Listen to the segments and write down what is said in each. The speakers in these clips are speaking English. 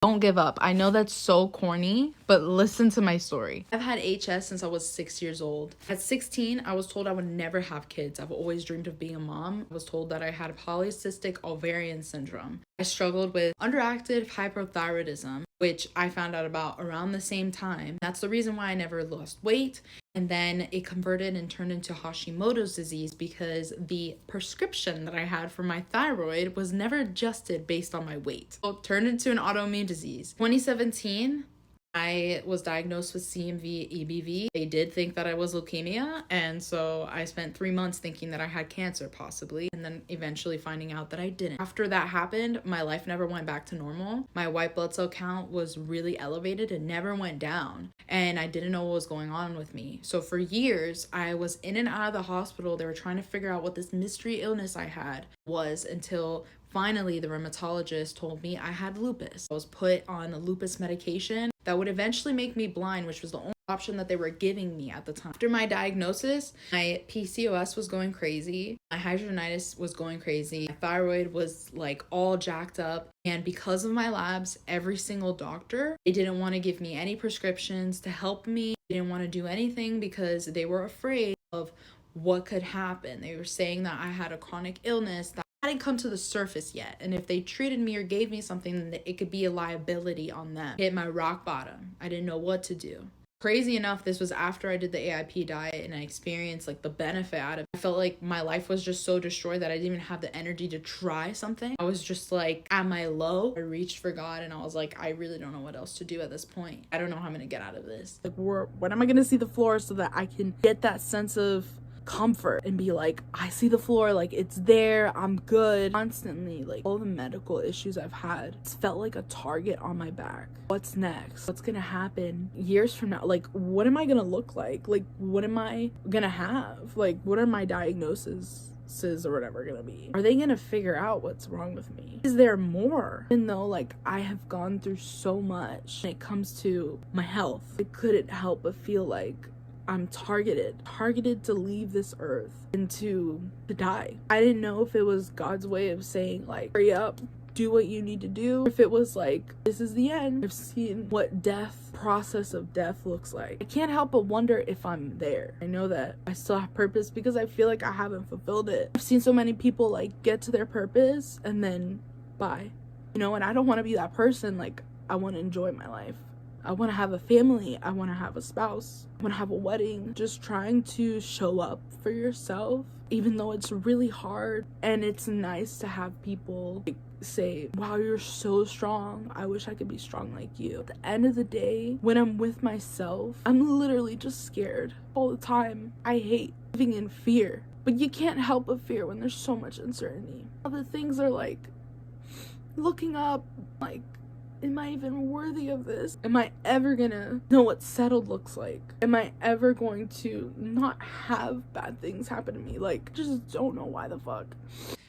Don't give up. I know that's so corny, but listen to my story. I've had HS since I was 6 years old. At 16, I was told I would never have kids. I've always dreamed of being a mom. I was told that I had polycystic ovarian syndrome. I struggled with underactive hypothyroidism, which I found out about around the same time. That's the reason why I never lost weight. And then it converted and turned into Hashimoto's disease because the prescription that I had for my thyroid was never adjusted based on my weight. So it turned into an autoimmune disease. 2017, I was diagnosed with CMV EBV. They did think that I was leukemia, and so I spent 3 months thinking that I had cancer possibly, and then eventually finding out that I didn't. After that happened, my life never went back to normal. My white blood cell count was really elevated. It never went down, and I didn't know what was going on with me. So for years, I was in and out of the hospital. They were trying to figure out what this mystery illness I had was until finally the rheumatologist told me I had lupus. I was put on a lupus medication that would eventually make me blind, which was the only option that they were giving me at the time. After my diagnosis, my PCOS was going crazy. My hydronitis was going crazy. My thyroid was like all jacked up. And because of my labs, every single doctor, they didn't want to give me any prescriptions to help me. They didn't want to do anything because they were afraid of what could happen. They were saying that I had a chronic illness that hadn't come to the surface yet, and if they treated me or gave me something, then it could be a liability on them. Hit my rock bottom. I didn't know what to do. Crazy enough, this was after I did the AIP diet and I experienced like the benefit out of it. I felt like my life was just so destroyed that I didn't even have the energy to try something. I was just like at my low. I reached for God and I was like, I really don't know what else to do at this point. I don't know how I'm gonna get out of this. Like, when am I gonna see the floor so that I can get that sense of comfort and be like, I see the floor, like it's there, I'm good. Constantly, like all the medical issues I've had, it's felt like a target on my back. What's next? What's gonna happen years from now? Like, what am I gonna look like? Like, what am I gonna have? Like, what are my diagnoses or whatever gonna be? Are they gonna figure out what's wrong with me? Is there more? Even though like I have gone through so much when it comes to my health, I couldn't help but feel like I'm targeted to leave this earth and to die. I didn't know if it was God's way of saying like, hurry up, do what you need to do. If it was like, this is the end. I've seen what process of death looks like. I can't help but wonder if I'm there. I know that I still have purpose because I feel like I haven't fulfilled it. I've seen so many people like get to their purpose and then bye. You know, and I don't want to be that person. Like, I want to enjoy my life. I want to have a family. I want to have a spouse. I want to have a wedding. Just trying to show up for yourself, even though it's really hard. And it's nice to have people like, say, wow, you're so strong. I wish I could be strong like you. At the end of the day, when I'm with myself, I'm literally just scared all the time. I hate living in fear. But you can't help but fear when there's so much uncertainty. Other things are like looking up, like, am I even worthy of this? Am I ever gonna know what settled looks like? Am I ever going to not have bad things happen to me? Like, just don't know why the fuck.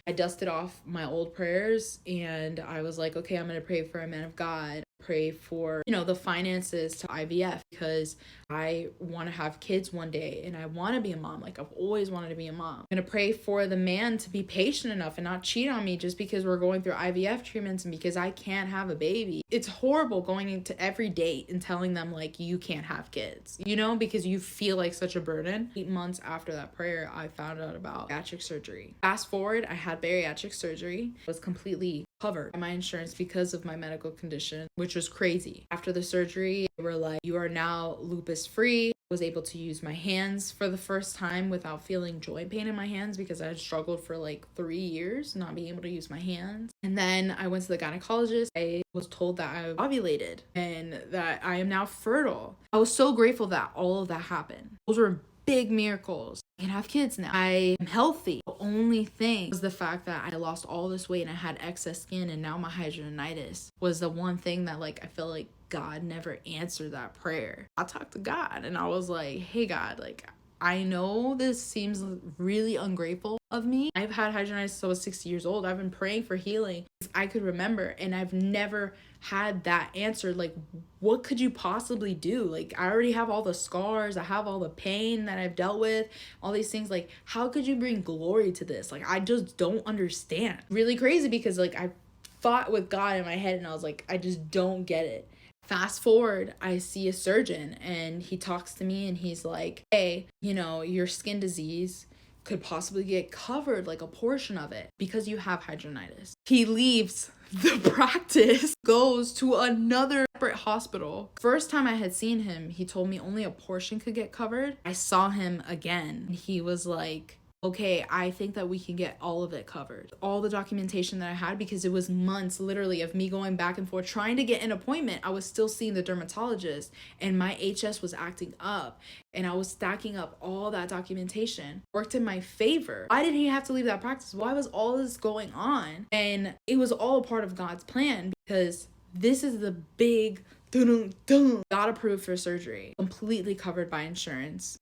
I dusted off my old prayers and I was like, okay, I'm gonna pray for a man of God. Pray for, you know, the finances to IVF because I want to have kids one day and I want to be a mom. Like, I've always wanted to be a mom. I'm gonna pray for the man to be patient enough and not cheat on me just because we're going through IVF treatments and because I can't have a baby. It's horrible going into every date and telling them like you can't have kids, you know, because you feel like such a burden. 8 months after that prayer, I found out about bariatric surgery. Fast forward, I had bariatric surgery. I was completely covered by my insurance because of my medical condition, which was crazy. After the surgery, they were like, you are now lupus free. I was able to use my hands for the first time without feeling joint pain in my hands because I had struggled for like 3 years not being able to use my hands. And then I went to the gynecologist. I was told that I ovulated and that I am now fertile. I was so grateful that all of that happened. Those were big miracles. I can have kids now. I am healthy. The only thing was the fact that I lost all this weight and I had excess skin and now my hydronitis was the one thing that like I felt like God never answered that prayer. I talked to God and I was like, hey God, like I know this seems really ungrateful of me. I've had hydronitis since I was 60 years old. I've been praying for healing since I could remember and I've never had that answered. Like, what could you possibly do? Like, I already have all the scars. I have all the pain that I've dealt with, all these things. Like, how could you bring glory to this? Like, I just don't understand. Really crazy because like I fought with God in my head, and I was like, I just don't get it. Fast forward, I see a surgeon, and he talks to me, and he's like, hey, you know, your skin disease could possibly get covered, like a portion of it, because you have hidradenitis. He leaves the practice, goes to another separate hospital. First time I had seen him, he told me only a portion could get covered. I saw him again, and he was like, okay, I think that we can get all of it covered. All the documentation that I had, because it was months literally of me going back and forth trying to get an appointment. I was still seeing the dermatologist, and my HS was acting up, and I was stacking up all that documentation. Worked in my favor. Why did he have to leave that practice? Why was all this going on? And it was all a part of God's plan, because this is the big got approved for surgery, completely covered by insurance.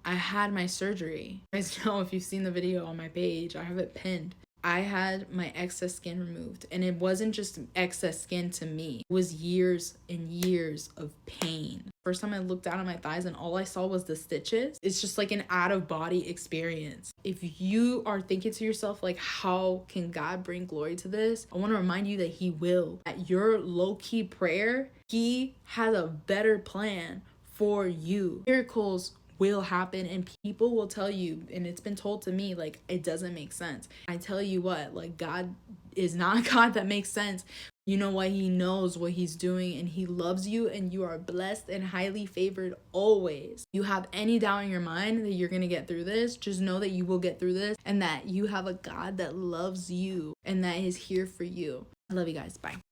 I had my surgery. You guys know, if you've seen the video on my page, I have it pinned. I had my excess skin removed, and it wasn't just excess skin to me. It was years and years of pain. First time I looked down at my thighs and all I saw was the stitches. It's just like an out-of-body experience. If you are thinking to yourself, like, how can God bring glory to this? I want to remind you that he will. At your low-key prayer, he has a better plan for you. Miracles will happen, and people will tell you, and it's been told to me, like, it doesn't make sense. I tell you what, like, God is not a God that makes sense. You know what? He knows what he's doing, and he loves you, and you are blessed and highly favored always. You have any doubt in your mind that you're gonna get through this, just know that you will get through this, and that you have a God that loves you and that is here for you. I love you guys. Bye.